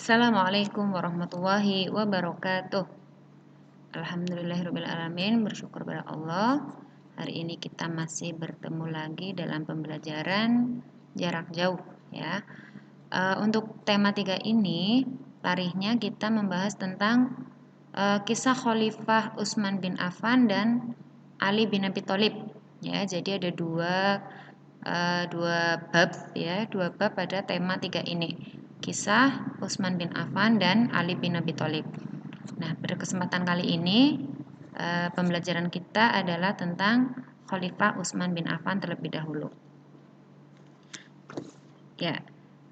Assalamualaikum warahmatullahi wabarakatuh. Alhamdulillahirrahmanirrahim. Bersyukur pada Allah. Hari ini kita masih bertemu lagi dalam pembelajaran jarak jauh ya. Untuk tema 3 ini, tarikhnya kita membahas tentang kisah Khalifah Utsman bin Affan dan Ali bin Abi Thalib. Ya, jadi ada dua bab pada tema 3 ini. Kisah Utsman bin Affan dan Ali bin Abi Thalib. Nah, pada kesempatan kali ini pembelajaran kita adalah tentang Khalifah Utsman bin Affan terlebih dahulu. Ya,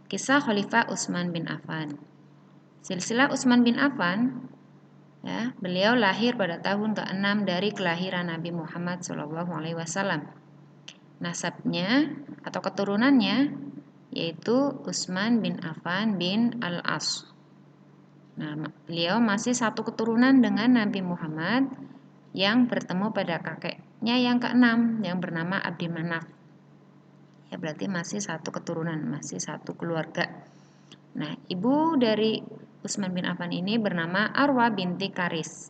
kisah Khalifah Utsman bin Affan. Silsilah Utsman bin Affan, ya, beliau lahir pada tahun ke-6 dari kelahiran Nabi Muhammad SAW. Nasabnya atau keturunannya yaitu Utsman bin Affan bin Al-As. Nah, beliau masih satu keturunan dengan Nabi Muhammad yang bertemu pada kakeknya yang ke-6 yang bernama Abdi Manaf. Ya, berarti masih satu keturunan, masih satu keluarga. Nah, ibu dari Utsman bin Affan ini bernama Arwa binti Karis.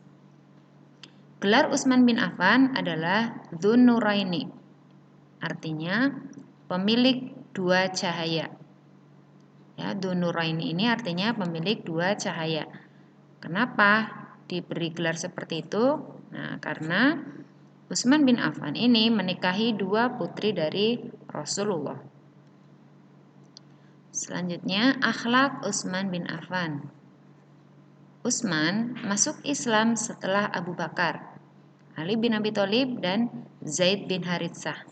Gelar Utsman bin Affan adalah Dzun-Nuraini. Artinya pemilik dua cahaya. Ya, Dzun-Nuraini ini artinya pemilik dua cahaya. Kenapa diberi gelar seperti itu? Nah, karena Utsman bin Affan ini menikahi dua putri dari Rasulullah. Selanjutnya, akhlak Utsman bin Affan. Utsman masuk Islam setelah Abu Bakar, Ali bin Abi Thalib, dan Zaid bin Haritsah.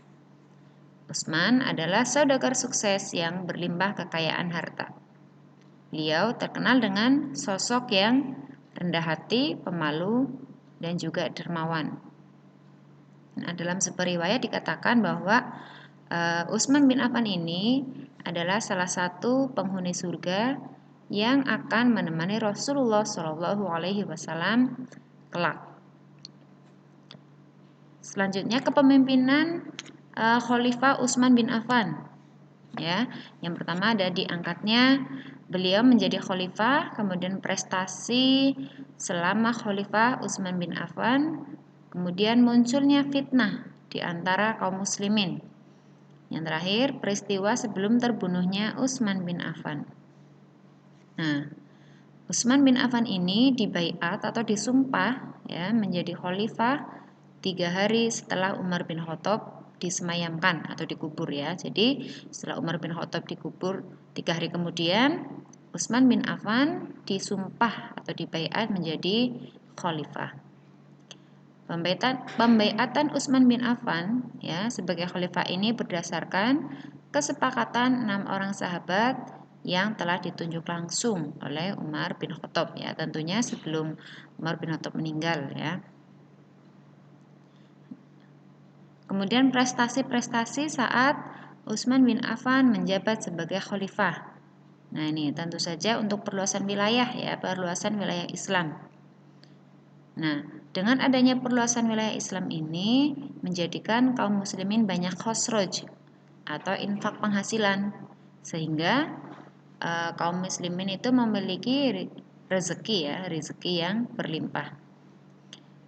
Utsman adalah saudagar sukses yang berlimpah kekayaan harta. Beliau terkenal dengan sosok yang rendah hati, pemalu, dan juga dermawan. Nah, dalam sebuah riwayat dikatakan bahwa Utsman bin Affan ini adalah salah satu penghuni surga yang akan menemani Rasulullah SAW kelak. Selanjutnya kepemimpinan Khalifah Utsman bin Affan. Ya, yang pertama ada diangkatnya beliau menjadi khalifah, kemudian prestasi selama Khalifah Utsman bin Affan, kemudian munculnya fitnah di antara kaum muslimin. Yang terakhir, peristiwa sebelum terbunuhnya Utsman bin Affan. Nah, Utsman bin Affan ini dibaiat atau disumpah ya menjadi khalifah 3 hari setelah Umar bin Khattab disemayamkan atau dikubur ya. Jadi setelah Umar bin Khattab dikubur 3 hari kemudian Utsman bin Affan disumpah atau dibaiat menjadi khalifah. Pembaiatan Utsman bin Affan ya sebagai khalifah ini berdasarkan kesepakatan 6 orang sahabat yang telah ditunjuk langsung oleh Umar bin Khattab ya, tentunya sebelum Umar bin Khattab meninggal ya. Kemudian prestasi-prestasi saat Utsman bin Affan menjabat sebagai khalifah. Nah, ini tentu saja untuk perluasan wilayah ya, perluasan wilayah Islam. Nah, dengan adanya perluasan wilayah Islam ini menjadikan kaum muslimin banyak khosroj atau infak penghasilan sehingga kaum muslimin itu memiliki rezeki yang berlimpah.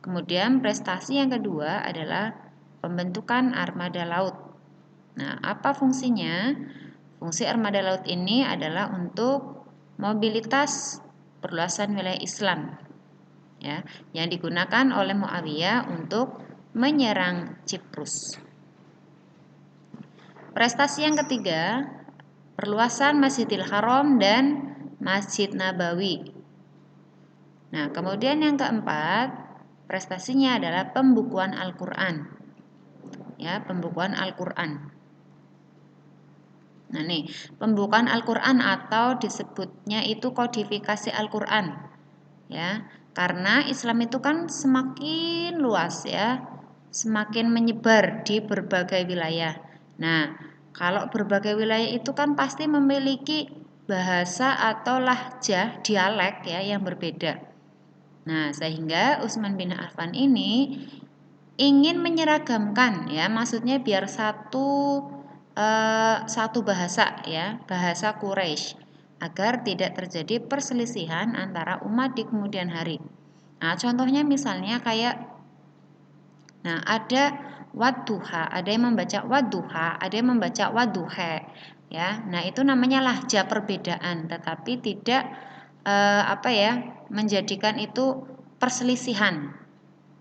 Kemudian prestasi yang kedua adalah pembentukan armada laut. Nah, apa fungsinya? Fungsi armada laut ini adalah untuk mobilitas perluasan wilayah Islam ya, yang digunakan oleh Muawiyah untuk menyerang Ciprus. Prestasi yang ketiga, perluasan Masjidil Haram dan Masjid Nabawi. Nah, kemudian yang keempat, prestasinya adalah pembukuan Al-Qur'an. Ya, pembukuan Al-Qur'an. Nah, nih, pembukaan Al-Qur'an atau disebutnya itu kodifikasi Al-Qur'an. Ya, karena Islam itu kan semakin luas ya, semakin menyebar di berbagai wilayah. Nah, kalau berbagai wilayah itu kan pasti memiliki bahasa atau lahjah dialek ya yang berbeda. Nah, sehingga Utsman bin Affan ini ingin menyeragamkan ya, maksudnya biar satu bahasa ya, bahasa Quraisy. agar tidak terjadi perselisihan antara umat di kemudian hari. Nah, contohnya misalnya kayak ada wadduha, ada yang membaca wadduha, ada yang membaca wadduhe, ya. Nah, itu namanya lahja perbedaan, tetapi tidak menjadikan itu perselisihan,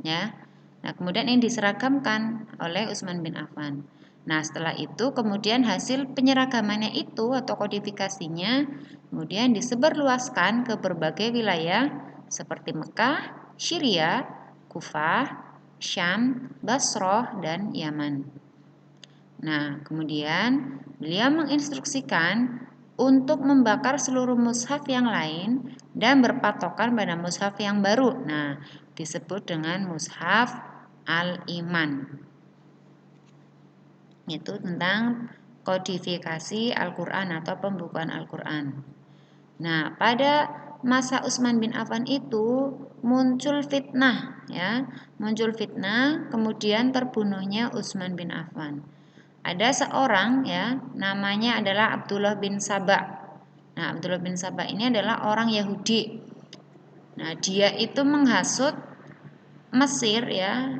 ya. Nah, kemudian ini diseragamkan oleh Utsman bin Affan. Nah, setelah itu kemudian hasil penyeragamannya itu atau kodifikasinya kemudian disebarluaskan ke berbagai wilayah seperti Mekah, Syria, Kufah, Syam, Basrah, dan Yaman. Nah, kemudian beliau menginstruksikan untuk membakar seluruh mushaf yang lain dan berpatokan pada mushaf yang baru. Nah, disebut dengan mushaf al-iman. Itu tentang kodifikasi Al-Qur'an atau pembukuan Al-Qur'an. Nah, pada masa Utsman bin Affan itu muncul fitnah, ya. Muncul fitnah, kemudian terbunuhnya Utsman bin Affan. Ada seorang, ya, namanya adalah Abdullah bin Saba. Nah, Abdullah bin Saba ini adalah orang Yahudi. Nah, dia itu menghasut Mesir, ya,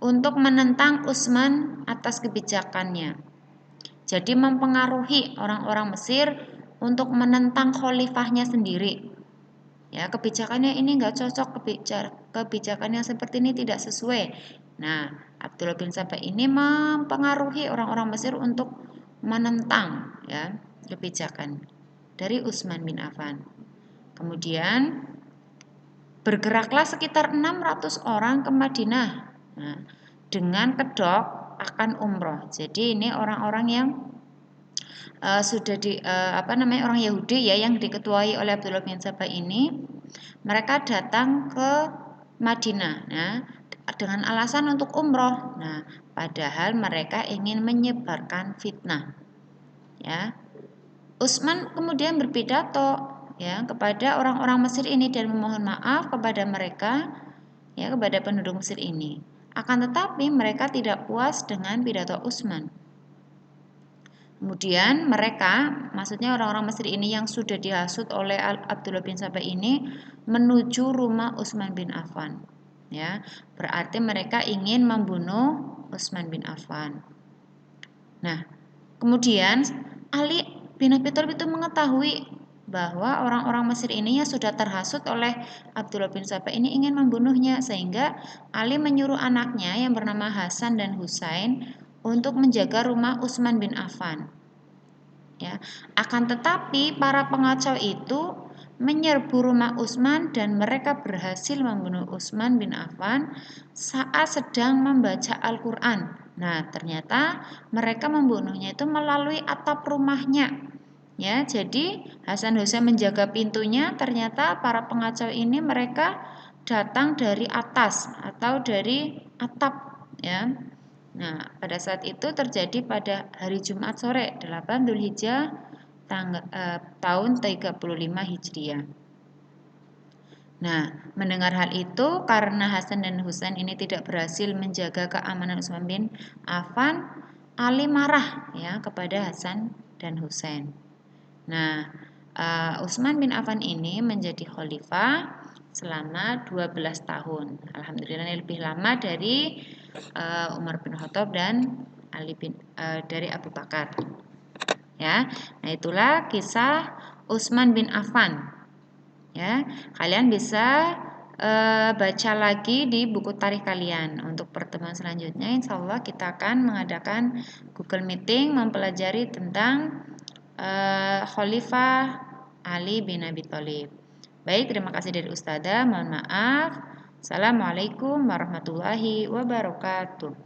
untuk menentang Utsman atas kebijakannya. Jadi mempengaruhi orang-orang Mesir untuk menentang khalifahnya sendiri. Ya, kebijakannya ini enggak cocok, kebijakannya seperti ini tidak sesuai. Nah, Abdullah bin Saba ini mempengaruhi orang-orang Mesir untuk menentang, ya, kebijakan dari Utsman bin Affan. Kemudian bergeraklah sekitar 600 orang ke Madinah. Nah, dengan kedok akan umroh. Jadi ini orang-orang yang sudah orang Yahudi, ya, yang diketuai oleh Abdullah bin Saba ini, mereka datang ke Madinah, nah, dengan alasan untuk umroh. Nah, padahal mereka ingin menyebarkan fitnah, ya. Utsman kemudian berpidato, ya, kepada orang-orang Mesir ini dan memohon maaf kepada mereka, ya, kepada penduduk Mesir ini. Akan tetapi mereka tidak puas dengan pidato Utsman. Kemudian mereka, maksudnya orang-orang Mesir ini yang sudah dihasut oleh Abdullah bin Saba ini, menuju rumah Utsman bin Affan. Ya, berarti mereka ingin membunuh Utsman bin Affan. Nah, kemudian Ali bin Abi Thalib itu mengetahui bahwa orang-orang Mesir ini yang sudah terhasut oleh Abdullah bin Saba ini ingin membunuhnya, sehingga Ali menyuruh anaknya yang bernama Hasan dan Husain untuk menjaga rumah Utsman bin Affan. Ya, akan tetapi para pengacau itu menyerbu rumah Utsman dan mereka berhasil membunuh Utsman bin Affan saat sedang membaca Al-Qur'an. Nah, ternyata mereka membunuhnya itu melalui atap rumahnya. Ya, jadi Hasan Husain menjaga pintunya, ternyata para pengacau ini mereka datang dari atas atau dari atap, ya. Nah, pada saat itu terjadi pada hari Jumat sore 8 Dzulhijjah tahun 35 Hijriah. Nah, mendengar hal itu, karena Hasan dan Husain ini tidak berhasil menjaga keamanan Utsman bin Affan, Ali marah, ya, kepada Hasan dan Husain. Nah, Utsman bin Affan ini menjadi khalifah selama 12 tahun. Alhamdulillah ini lebih lama dari Umar bin Khattab dan dari Abu Bakar. Ya. Nah, itulah kisah Utsman bin Affan. Ya, kalian bisa baca lagi di buku tarikh kalian. Untuk pertemuan selanjutnya insya Allah kita akan mengadakan Google Meeting mempelajari tentang Khalifah Ali bin Abi Thalib. Baik, terima kasih dari Ustazah. Mohon maaf. Assalamualaikum warahmatullahi wabarakatuh.